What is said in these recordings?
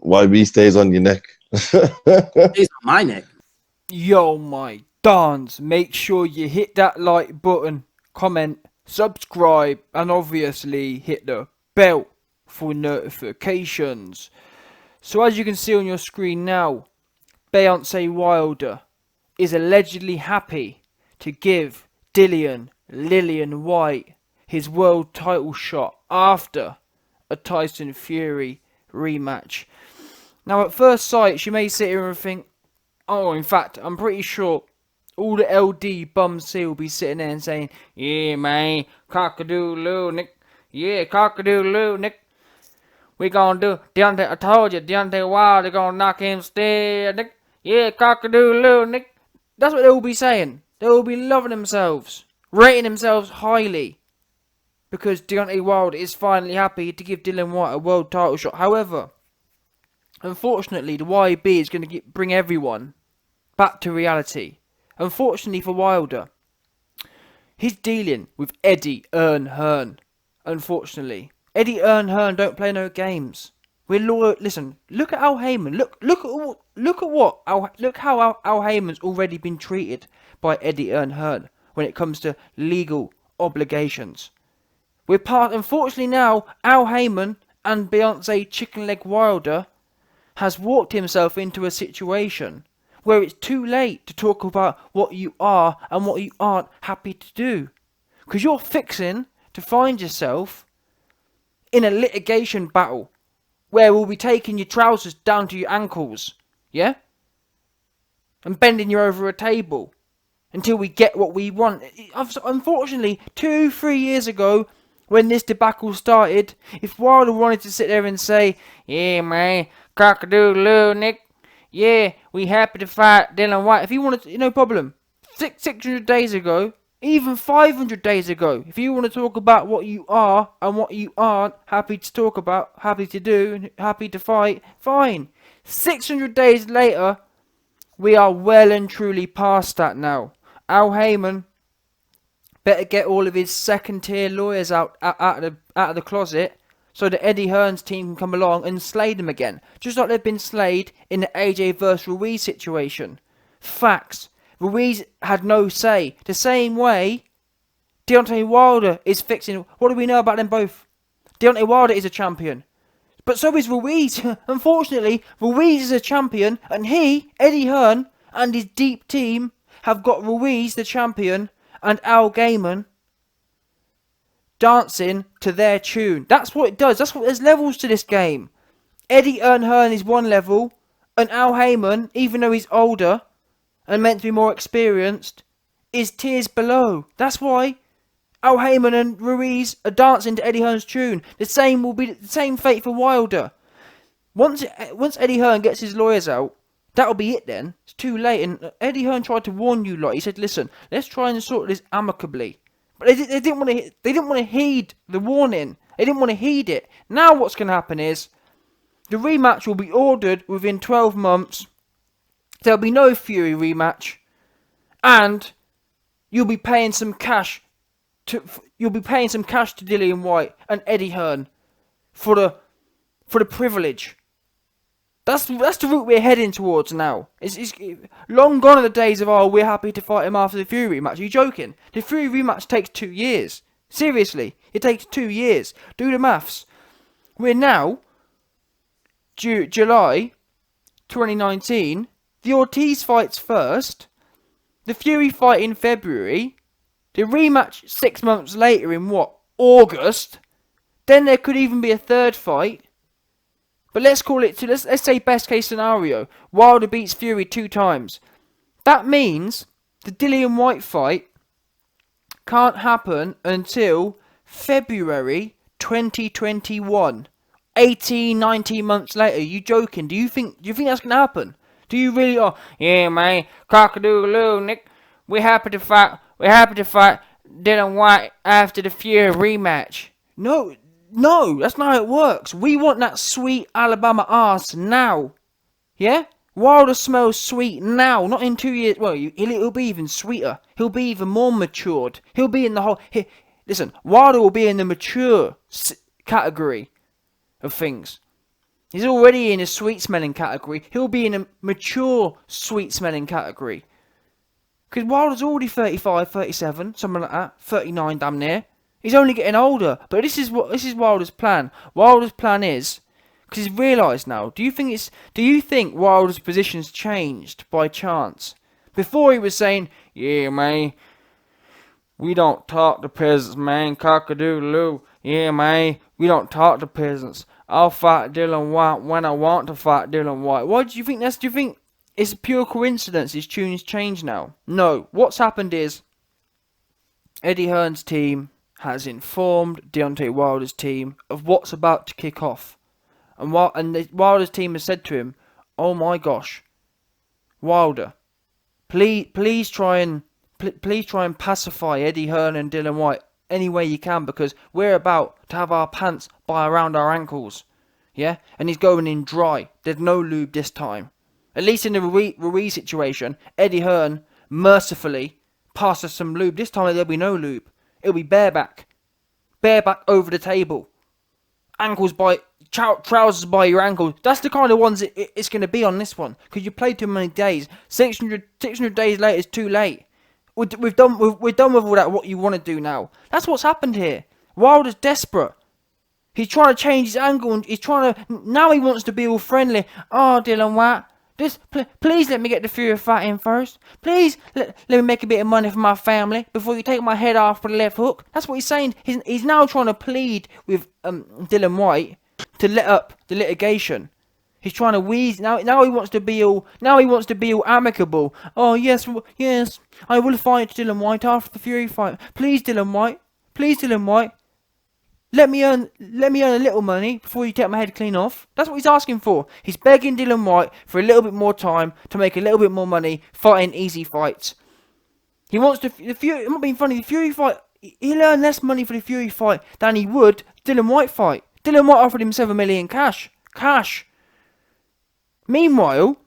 YB stays on your neck. It's on my neck. Yo, my dons, make sure you hit that like button, comment, subscribe, and obviously hit the bell for notifications. So as you can see on your screen now, Deontay Wilder is allegedly happy to give Dillian Whyte his world title shot after a Tyson Fury rematch. Now at first sight you may sit here and think, oh, in fact, I'm pretty sure all the LD bums here will be sitting there and saying, yeah, man, cock-a-doodle-oo, Nick. Yeah, cock-a-doodle-oo, Nick. We gonna do, Deontay, I told you, Deontay Wilder gonna knock him still, Nick. Yeah, cock-a-doodle-oo, Nick. That's what they will be saying. They will be loving themselves, rating themselves highly, because Deontay Wilder is finally happy to give Dillian Whyte a world title shot. However, unfortunately, the YB is going to bring everyone back to reality. Unfortunately for Wilder, he's dealing with Eddie Hearn. Unfortunately, Eddie Hearn don't play no games. We're loyal. Listen, look at Al Heyman. Look how Al Heyman's already been treated by Eddie Hearn when it comes to legal obligations. Unfortunately now, Al Heyman and Beyonce Chicken Leg Wilder has walked himself into a situation where it's too late to talk about what you are and what you aren't happy to do. Because you're fixing to find yourself in a litigation battle where we'll be taking your trousers down to your ankles, yeah? And bending you over a table until we get what we want. Unfortunately, 2-3 years ago, when this debacle started, if Wilder wanted to sit there and say, yeah, man, cock-a-doodle-oo, Nick. Yeah, we happy to fight Dillian Whyte. If he wanted to, no problem. 600 days ago, even 500 days ago, if you want to talk about what you are and what you aren't happy to talk about, happy to do, happy to fight, fine. 600 days later, we are well and truly past that now. Al Heyman better get all of his second-tier lawyers out of the closet so that Eddie Hearn's team can come along and slay them again. Just like they've been slayed in the AJ vs Ruiz situation. Facts. Ruiz had no say. The same way Deontay Wilder is fixing. What do we know about them both? Deontay Wilder is a champion. But so is Ruiz. Unfortunately, Ruiz is a champion, and Eddie Hearn, and his deep team have got Ruiz, the champion, and Al Heyman dancing to their tune. That's what it does. There's levels to this game. Eddie Hearn is one level, and Al Heyman, even though he's older and meant to be more experienced, is tiers below. That's why Al Heyman and Ruiz are dancing to Eddie Hearn's tune. The same will be the same fate for Wilder. Once Eddie Hearn gets his lawyers out, that'll be it then. It's too late. And Eddie Hearn tried to warn you lot. He said, listen, let's try and sort this amicably. But they didn't want to heed the warning. They didn't want to heed it. Now what's going to happen is the rematch will be ordered within 12 months. There'll be no Fury rematch. And you'll be paying some cash to Dillian Whyte and Eddie Hearn for the privilege. That's the route we're heading towards now. It's long gone are the days of, we're happy to fight him after the Fury rematch. Are you joking? The Fury rematch takes 2 years. Seriously, it takes 2 years. Do the maths. We're now July 2019. The Ortiz fight's first. The Fury fight in February. The rematch 6 months later in August. Then there could even be a third fight. But let's call it, let's say best case scenario. Wilder beats Fury 2 times. That means the Dillian Whyte fight can't happen until February 2021. 18, 19 months later. You joking? Do you think that's going to happen? Do you really? Yeah, man. Cock-a-doodle-oo, Nick. We're happy to fight Dillian Whyte after the Fury rematch. No, that's not how it works. We want that sweet Alabama ass now. Yeah? Wilder smells sweet now, not in 2 years. Well, he'll be even sweeter. He'll be even more matured. He'll be in the whole... Listen, Wilder will be in the mature category of things. He's already in a sweet-smelling category. He'll be in a mature, sweet-smelling category. Because Wilder's already 35, 37, something like that. 39 damn near. He's only getting older. But this is Wilder's plan. Wilder's plan is, because he's realised now, do you think Wilder's position's changed by chance? Before he was saying, yeah, man, we don't talk to peasants, man, cock-a-doodle-doo. Yeah, man, we don't talk to peasants. I'll fight Dillian Whyte when I want to fight Dillian Whyte. Why do you think that's? Do you think it's a pure coincidence his tune's changed now? No. What's happened is Eddie Hearn's team has informed Deontay Wilder's team of what's about to kick off. And Wilder's team has said to him, oh my gosh, Wilder, please try and pacify Eddie Hearn and Dillian Whyte any way you can, because we're about to have our pants by around our ankles. Yeah? And he's going in dry. There's no lube this time. At least in the Ruiz situation, Eddie Hearn mercifully passed us some lube. This time there'll be no lube. It'll be bareback. Bareback over the table. Ankles by... trousers by your ankles. That's the kind of ones it's going to be on this one. Because you played too many days. 600 days later is too late. We're done with all that. What you want to do now? That's what's happened here. Wilder's desperate. He's trying to change his angle, and he's trying to. Now he wants to be all friendly. Oh, Dillian Whyte, please let me get the Fury fight in first. Please let me make a bit of money for my family before you take my head off with a left hook. That's what he's saying. He's now trying to plead with Dillian Whyte to let up the litigation. He's trying to wheeze now. He wants to be all. Now he wants to be all amicable. Oh yes, I will fight Dillian Whyte after the Fury fight. Please, Dillian Whyte. Please, Dillian Whyte. Let me earn a little money before you take my head clean off. That's what he's asking for. He's begging Dillian Whyte for a little bit more time to make a little bit more money fighting easy fights. He wants the Fury. I'm not being funny. The Fury fight. He'll earn less money for the Fury fight than he would Dillian Whyte fight. Dillian Whyte offered him $7 million cash. Meanwhile,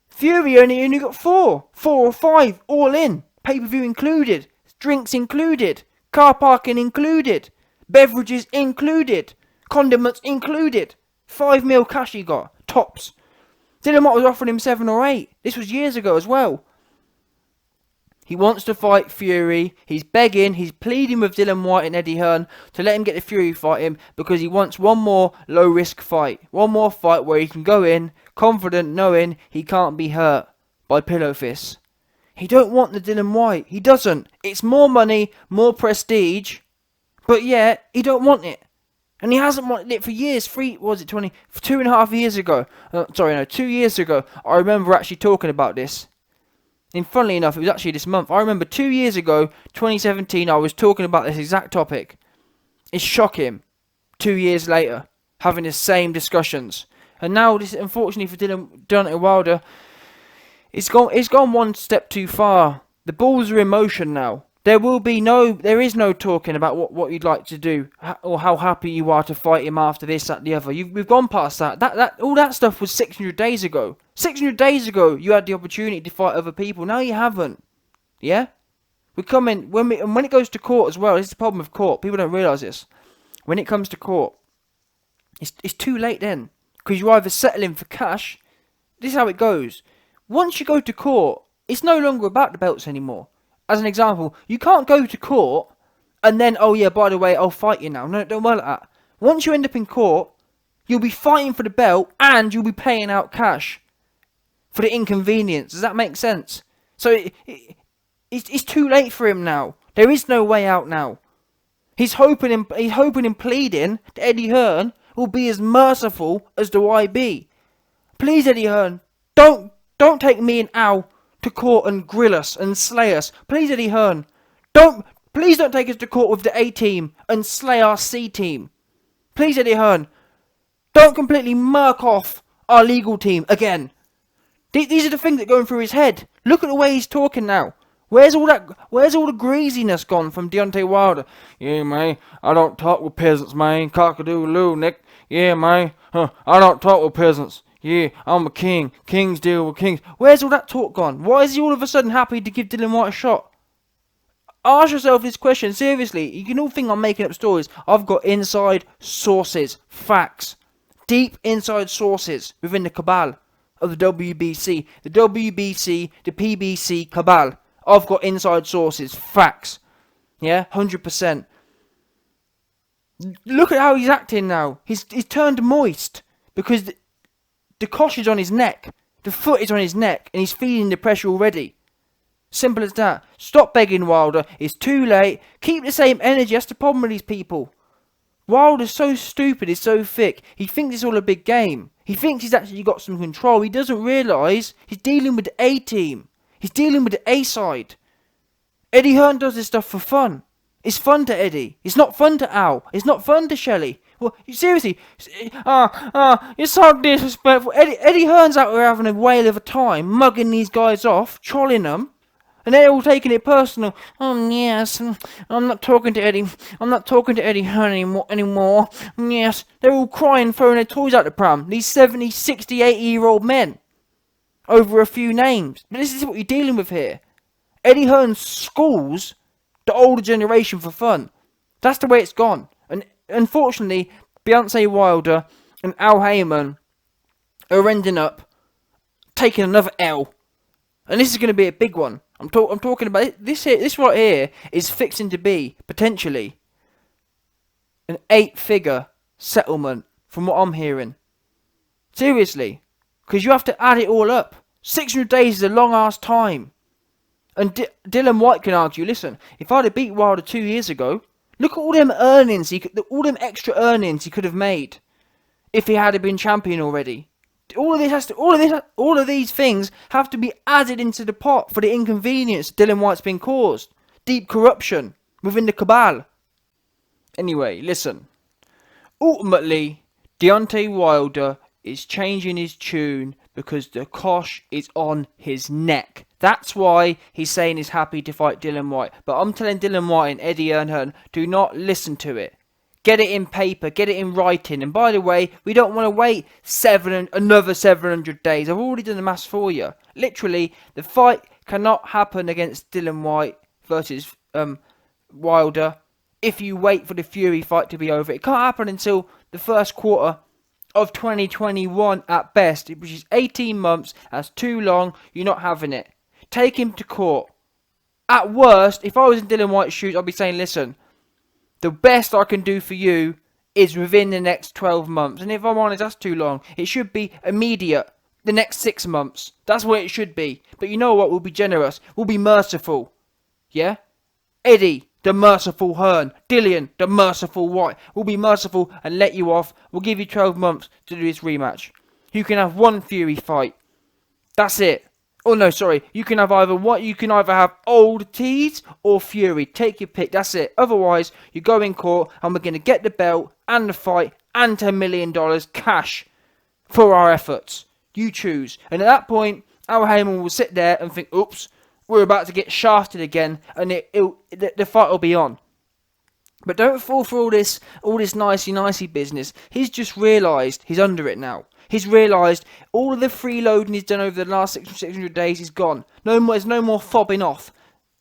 Fury only got 4 or 5 all in. Pay-per-view included, drinks included, car parking included, beverages included, condiments included. 5 mil cash he got, tops. Dillian Whyte was offering him 7 or 8. This was years ago as well. He wants to fight Fury. He's begging, he's pleading with Dillian Whyte and Eddie Hearn to let him get the Fury fight him, because he wants one more low-risk fight. One more fight where he can go in confident, knowing he can't be hurt by pillow fists. He don't want the Dillian Whyte. He doesn't. It's more money, more prestige, but yet he don't want it. And he hasn't wanted it for years. 2.5 years ago. 2 years ago. I remember actually talking about this. And funnily enough, it was actually this month. I remember 2 years ago, 2017, I was talking about this exact topic. It's shocking. 2 years later, having the same discussions. And now, this, unfortunately for Deontay Wilder, it's gone one step too far. The balls are in motion now. There is no talking about what you'd like to do, or how happy you are to fight him after this, that, the other. We've gone past that. All that stuff was 600 days ago. 600 days ago, you had the opportunity to fight other people. Now you haven't. Yeah? We're coming, when it goes to court as well, this is the problem with court. People don't realise this. When it comes to court, it's too late then. Because you're either settling for cash. This is how it goes. Once you go to court, it's no longer about the belts anymore. As an example, you can't go to court and then, oh yeah, by the way, I'll fight you now. No, don't worry like that. Once you end up in court, you'll be fighting for the belt and you'll be paying out cash for the inconvenience. Does that make sense? So it's too late for him now. There is no way out now. He's hoping and pleading that Eddie Hearn will be as merciful as the YB. Please, Eddie Hearn, don't take me and Al to court and grill us and slay us. Please, Eddie Hearn, please don't take us to court with the A team and slay our C team. Please, Eddie Hearn, don't completely murk off our legal team again. These are the things that are going through his head. Look at the way he's talking now. Where's all the greasiness gone from Deontay Wilder? Yeah, man, I don't talk with peasants, man. Cock-a-doodle-doo, Nick. Yeah, man, I don't talk with peasants. Yeah, I'm a king. Kings deal with kings. Where's all that talk gone? Why is he all of a sudden happy to give Dillian Whyte a shot? Ask yourself this question, seriously. You can all think I'm making up stories. I've got inside sources, facts. deep inside sources within the cabal of the WBC. The WBC, the PBC cabal. I've got inside sources, facts. Yeah, 100%. Look at how he's acting now. He's turned moist because the cosh is on his neck. The foot is on his neck and he's feeling the pressure already. Simple as that. Stop begging Wilder. It's too late. Keep the same energy. That's the problem with these people. Wilder's so stupid. He's so thick. He thinks it's all a big game. He thinks he's actually got some control. He doesn't realise he's dealing with the A team. He's dealing with the A side. Eddie Hearn does this stuff for fun. It's fun to Eddie. It's not fun to Al. It's not fun to Shelley. Well, seriously, you're so disrespectful. Eddie Hearn's out there having a whale of a time, mugging these guys off, trolling them, and they're all taking it personal. Oh yes, I'm not talking to Eddie. I'm not talking to Eddie Hearn anymore. Yes, they're all crying, throwing their toys out the pram. These 70, 60, 80-year-old men over a few names. But this is what you're dealing with here. Eddie Hearn schools the older generation for fun. That's the way it's gone. And unfortunately, Deontay Wilder and Al Heyman are ending up taking another L. And this is going to be a big one. I'm talking about it. This right here is fixing to be, potentially, an 8-figure settlement from what I'm hearing. Seriously. Because you have to add it all up. 600 days is a long-ass time. And Dillian Whyte can argue, listen, if I'd have beat Wilder 2 years ago, look at all them earnings, all them extra earnings he could have made if he had been champion already. All of these things have to be added into the pot for the inconvenience Dillian Whyte's been caused. Deep corruption within the cabal. Anyway, listen. Ultimately, Deontay Wilder is changing his tune because the cosh is on his neck. That's why he's saying he's happy to fight Dillian Whyte. But I'm telling Dillian Whyte and Eddie Hearn, do not listen to it. Get it in paper, get it in writing. And by the way, we don't want to wait another 700 days. I've already done the maths for you. Literally, the fight cannot happen against Dillian Whyte versus Wilder if you wait for the Fury fight to be over. It can't happen until the first quarter of 2021 at best, which is 18 months. That's too long. You're not having it. Take him to court. At worst, if I was in Dillian Whyte's shoes, I'd be saying, listen, the best I can do for you is within the next 12 months. And if I'm honest, that's too long. It should be immediate. The next 6 months. That's what it should be. But you know what? We'll be generous. We'll be merciful. Yeah? Eddie, the merciful Hearn. Dillian, the merciful Whyte. We'll be merciful and let you off. We'll give you 12 months to do this rematch. You can have one Fury fight. That's it. Oh no, sorry. You can have either have old Tees or Fury. Take your pick. That's it. Otherwise, you go in court and we're going to get the belt and the fight and $10 million cash for our efforts. You choose. And at that point, Al Heyman will sit there and think, oops, we're about to get shafted again, and the fight will be on. But don't fall for all this nicey business. He's just realised he's under it now. He's realised all of the freeloading he's done over the last 600 days is gone. There's no more fobbing off.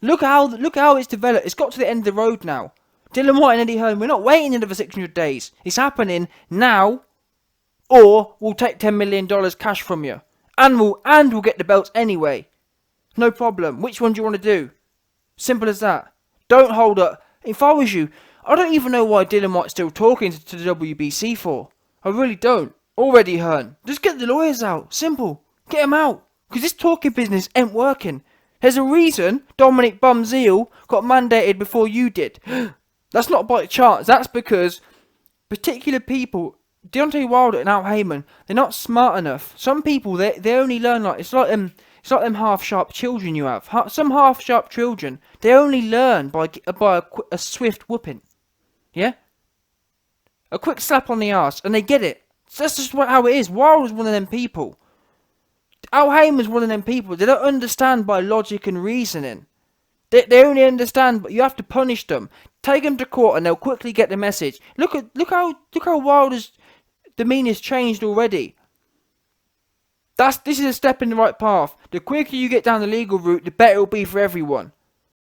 Look how it's developed. It's got to the end of the road now. Dillian Whyte and Eddie Hearn, we're not waiting another 600 days. It's happening now, or we'll take $10 million cash from you, and we'll get the belts anyway. No problem. Which one do you want to do? Simple as that. Don't hold up. If I was you, I don't even know why Dillian Whyte's still talking to the WBC for. I really don't. Already Hearn. Just get the lawyers out. Simple. Get them out. Because this talking business ain't working. There's a reason Dominic Bumzeal got mandated before you did. That's not by chance. That's because particular people, Deontay Wilder and Al Heyman, they're not smart enough. Some people, they only learn it's like them half-sharp children you have. Some half-sharp children, they only learn by a swift whooping. Yeah? A quick slap on the arse, and they get it. So that's just how it is. Wilder's one of them people. Al Heyman's one of them people. They don't understand by logic and reasoning. They only understand, but you have to punish them. Take them to court, and they'll quickly get the message. Look how Wilder's demeanor's changed already. This is a step in the right path. The quicker you get down the legal route, the better it'll be for everyone.